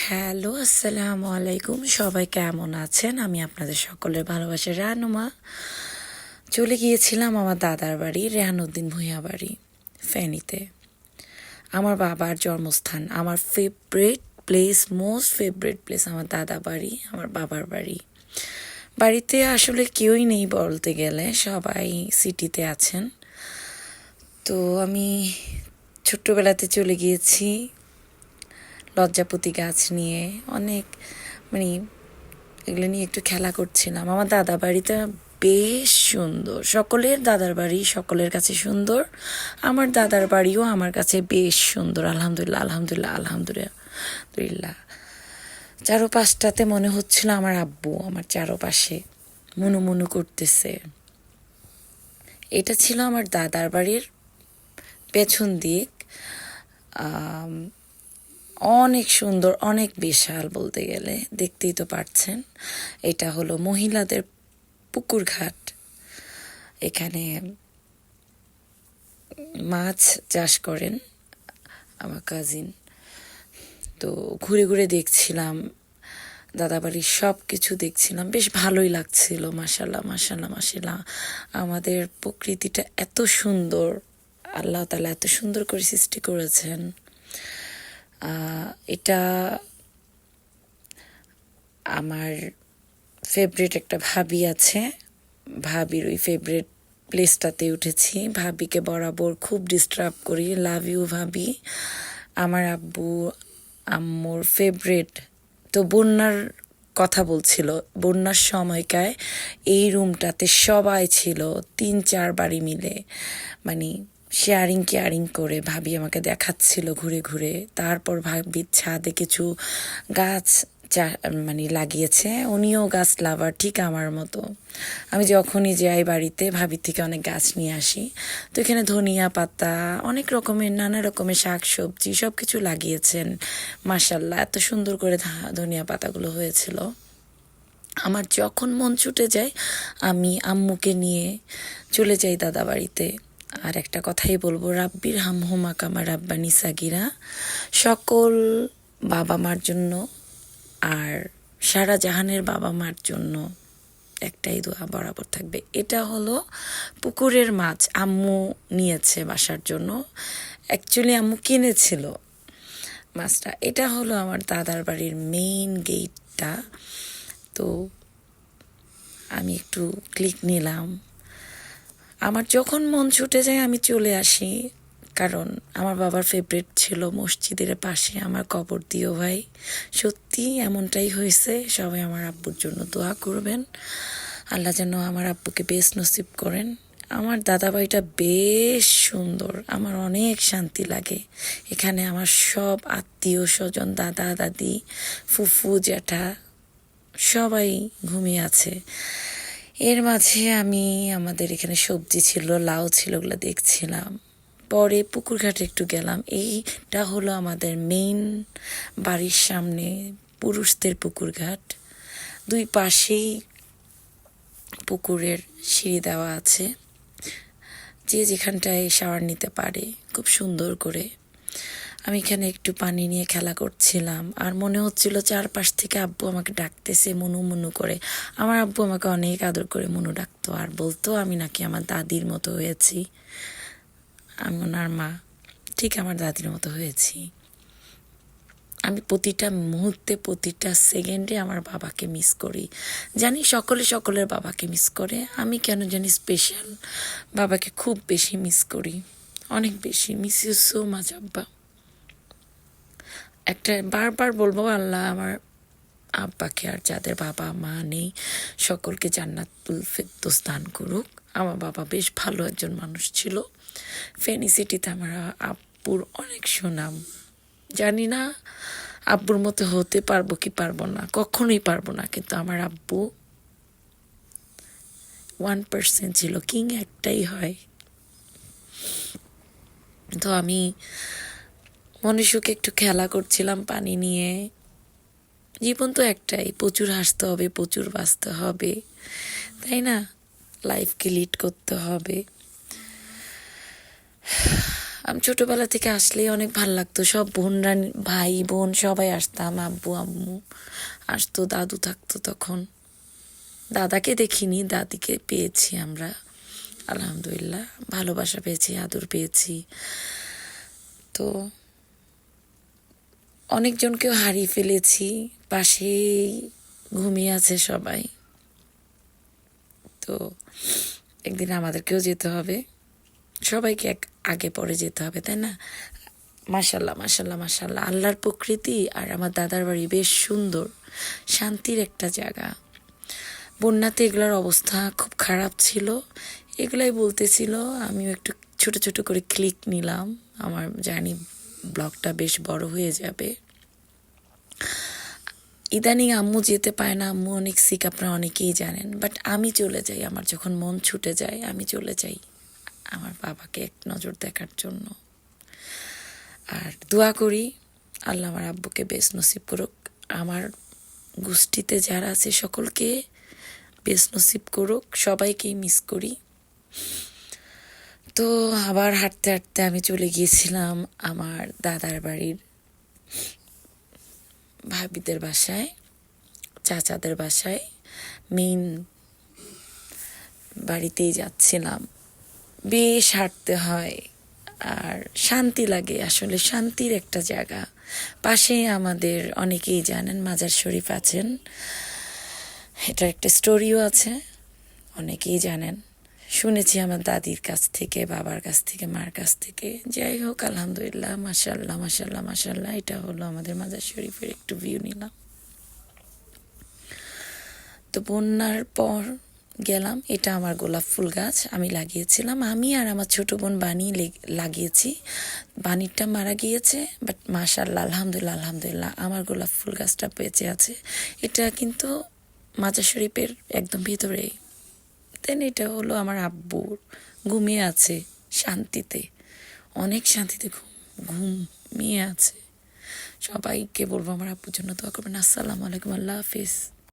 Hello, আসসালামু আলাইকুম। সবাই কেমন আছেন? আমি আপনাদের সকলের ভালোবাসার রানুমা। চলে গিয়েছিলাম আমার দাদার বাড়ি, রেহানুদ্দিন ভূঁইয়া বাড়ি, ফেনীতে। আমার বাবার জন্মস্থান, আমার favourite place, most favourite place আমার দাদা বাড়ি, আমার বাবার বাড়ি। বাড়িতে আসলে কেউই নেই বলতে গেলে, সবাই সিটিতে আছেন। তো আমি ছোট্টবেলাতে চলে গিয়েছি লজ্জাপতি গাছ নিয়ে, অনেক মানে এগুলো নিয়ে একটু খেলা করছিলাম। আমার দাদা বাড়িটা বেশ সুন্দর, সকলের দাদার বাড়ি সকলের কাছে সুন্দর, আমার দাদার বাড়িও আমার কাছে বেশ সুন্দর। আলহামদুলিল্লাহ আলহামদুলিল্লাহ আলহামদুলিল্লাহ। চারোপাশটাতে মনে হচ্ছিল আমার আব্বু আমার চারোপাশে মুনু মুনু করতেছে। এটা ছিল আমার দাদার বাড়ির পেছন দিক। অনেক সুন্দর, অনেক বিশাল বলতে গেলে, দেখতেই তো পারছেন। এটা হলো মহিলাদের পুকুর ঘাট। এখানে মাছ চাষ করেন আমার কাজিন। তো ঘুরে ঘুরে দেখছিলাম দাদাবাড়ির সব কিছু দেখছিলাম, বেশ ভালোই লাগছিল। মাশাল্লাহ মাশাল্লাহ মাশাল্লাহ, আমাদের প্রকৃতিটা এত সুন্দর, আল্লাহ তাআলা এত সুন্দর করে সৃষ্টি করেছেন। এটা আমার ফেভারিট একটা ভাবি আছে, ভাবির ওই ফেভারিট প্লেসটাতে উঠেছি। ভাবিকে বরাবর খুব ডিস্টার্ব করি, লাভ ইউ ভাবি। আমার আব্বু আম্মুর ফেভারিট। তো বন্যার কথা বলছিল, বন্যার সময়কায় এই রুমটাতে সবাই ছিল, 3-4 বাড়ি মিলে, মানে শেয়ারিং কেয়ারিং করে ভাবি আমাকে দেখাচ্ছিল ঘুরে ঘুরে। তারপর ভাবির ছাদে কিছু গাছ মানে লাগিয়েছে, উনিও গাছ লাভার ঠিক আমার মতো। আমি যখনই যাই বাড়িতে ভাবির থেকে অনেক গাছ নিয়ে আসি। তো এখানে ধনিয়া পাতা, অনেক রকমের নানা রকমের শাক সবজি সব কিছু লাগিয়েছেন। মাশাল্লাহ এত সুন্দর করে ধনিয়া পাতাগুলো হয়েছিল। আমার যখন মন ছুটে যায় আমি আম্মুকে নিয়ে চলে যাই দাদা বাড়িতে। আর একটা কথাই বলবো, রাব্বির হামহুমা কামা রাব্বানি সাগিরা, সকল বাবা মার জন্য আর সারা জাহানের বাবা মার জন্য একটাই দোয়া বরাবর থাকবে। এটা হলো পুকুরের মাছ, আম্মু নিয়েছে বাসার জন্য, অ্যাকচুয়ালি আম্মু কিনেছিল মাছটা। এটা হলো আমার দাদার বাড়ির মেইন গেটটা। তো আমি একটু ক্লিক নিলাম। আমার যখন মন ছুটে যায় আমি চলে আসি, কারণ আমার বাবার ফেভারিট ছিল মসজিদের পাশে আমার কবর দিও ভাই। সত্যি এমনটাই হয়েছে। সবাই আমার আব্বুর জন্য দোয়া করবেন, আল্লাহ যেন আমার আব্বুকে বেশ নসিব করেন। আমার দাদা বাড়িটা বেশ সুন্দর, আমার অনেক শান্তি লাগে এখানে। আমার সব আত্মীয় স্বজন, দাদা দাদি, ফুফু জ্যাঠা সবাই ঘুমিয়ে আছে। এর মাঝে আমি আমাদের এখানে সবজি ছিল, লাউ ছিল, ওগুলো দেখছিলাম। পরে পুকুর ঘাটে একটু গেলাম। এইটা হলো আমাদের মেইন বাড়ির সামনে পুরুষদের পুকুর ঘাট। দুই পাশেই পুকুরের সিঁড়ি দেওয়া আছে, যে যেখানটায় শাওয়ার নিতে পারে খুব সুন্দর করে। আমি এখানে একটু পানি নিয়ে খেলা করছিলাম, আর মনে হচ্ছিল চারপাশ থেকে আব্বু আমাকে ডাকতেছে মুনু মুনু করে। আমার আব্বু আমাকে অনেক আদর করে মুনু ডাকতো, আর বলতো আমি নাকি আমার দাদির মতো হয়েছি। আমি ওনার মা, ঠিক আমার দাদির মতো হয়েছি। আমি প্রতিটা মুহূর্তে প্রতিটা সেকেন্ডে আমার বাবাকে মিস করি। জানি সকলে সকলের বাবাকে মিস করে, আমি কেন জানি স্পেশাল বাবাকে খুব বেশি মিস করি, অনেক বেশি। মিস ইউ সো মাচ আব্বা। একটা বারবার বলবো, আল্লাহ আমার আব্বাকে আর যাদের বাবা মা নেই সকলকে জান্নাতুল ফেরদৌস দান করুক। আমার বাবা বেশ ভালো একজন মানুষ ছিল। ফেনী সিটিতে আমার আব্বুর অনেক সুনাম। জানি না আব্বুর মতো হতে পারবো কি পারবো না, কখনোই পারবো না, কিন্তু আমার আব্বু 1% ছিল, কিং একটাই হয়। তো আমি মনে সুখে একটু খেলা করছিলাম পানি নিয়ে। জীবন তো একটাই, প্রচুর হাসতে হবে, প্রচুর বাঁচতে হবে, তাই না? লাইফকে লিড করতে হবে। আমি ছোটোবেলা থেকে আসলেই অনেক ভাল লাগতো, সব বোনরা, ভাই বোন সবাই আসতাম, আব্বু আম্মু আসতো, দাদু থাকতো তখন। দাদাকে দেখিনি, দাদিকে পেয়েছি আমরা, আলহামদুলিল্লাহ ভালোবাসা পেয়েছি, আদর পেয়েছি। তো অনেকজনকেও হারিয়ে ফেলেছি, পাশেই ঘুমিয়ে আছে সবাই। তো একদিন আমাদেরকেও যেতে হবে, সবাইকে আগে পরে যেতে হবে, তাই না? মাশাল্লাহ মাশাল্লাহ মাশাল্লাহ, আল্লাহর প্রকৃতি আর আমার দাদার বাড়ি বেশ সুন্দর, শান্তির একটা জায়গা। বন্যাতে এগুলোর অবস্থা খুব খারাপ ছিল, এগুলাই বলতেছিল, আমিও একটু ছোট ছোট করে ক্লিক নিলাম। আমার জানি ব্লগটা বেশ বড় হয়ে যাবে। ইদানিং আম্মু যেতে পায় না, আম্মু অনেক সিক, আপনারা অনেকেই জানেন, বাট আমি চলে যাই, আমার যখন মন ছুটে যায় আমি চলে যাই আমার বাবাকে এক নজর দেখার জন্য। আর দোয়া করি আল্লাহ আমার আব্বুকে বেশ নসিব করুক, আমার গোষ্ঠীতে যারা আছে সকলকে বেশ নসিব করুক, সবাইকেই মিস করি। তো আবার হাঁটতে হাঁটতে আমি চলে গিয়েছিলাম আমার দাদার বাড়ির ভাবিদের বাসায়, চাচাদের বাসায়, মেইন বাড়িতেই যাচ্ছিলাম। বেশ হাঁটতে হয় আর শান্তি লাগে, আসলে শান্তির একটা জায়গা। পাশে আমাদের অনেকেই জানেন মাজার শরীফ আছেন, এটার একটা স্টোরিও আছে, অনেকেই জানেন, শুনেছি আমার দাদির কাছ থেকে, বাবার কাছ থেকে, মার কাছ থেকে। যাই হোক, আলহামদুলিল্লাহ, মাশাল্লাহ মাশাল্লাহ মাশাল্লাহ, এটা হলো আমাদের মাজার শরীফের একটু ভিউ নিলাম। তো বন্যার পর গেলাম, এটা আমার গোলাপ ফুল গাছ আমি লাগিয়েছিলাম, আমি আর আমার ছোট বোন বানি লাগিয়েছি। বানিরটা মারা গিয়েছে, বাট মাশাআল্লাহ আলহামদুলিল্লাহ আলহামদুলিল্লাহ আমার গোলাপ ফুল গাছটা বেঁচে আছে। এটা কিন্তু মাজার শরীফের একদম ভিতরেই। দেন এটা হলো আমার আব্বুর, ঘুমিয়ে আছে শান্তিতে, অনেক শান্তিতে ঘুমিয়ে আছে। সবাইকে বলবো আমার আব্বুর জন্য দোয়া করবেন। আসসালামু আলাইকুম, আল্লাহ হাফিজ।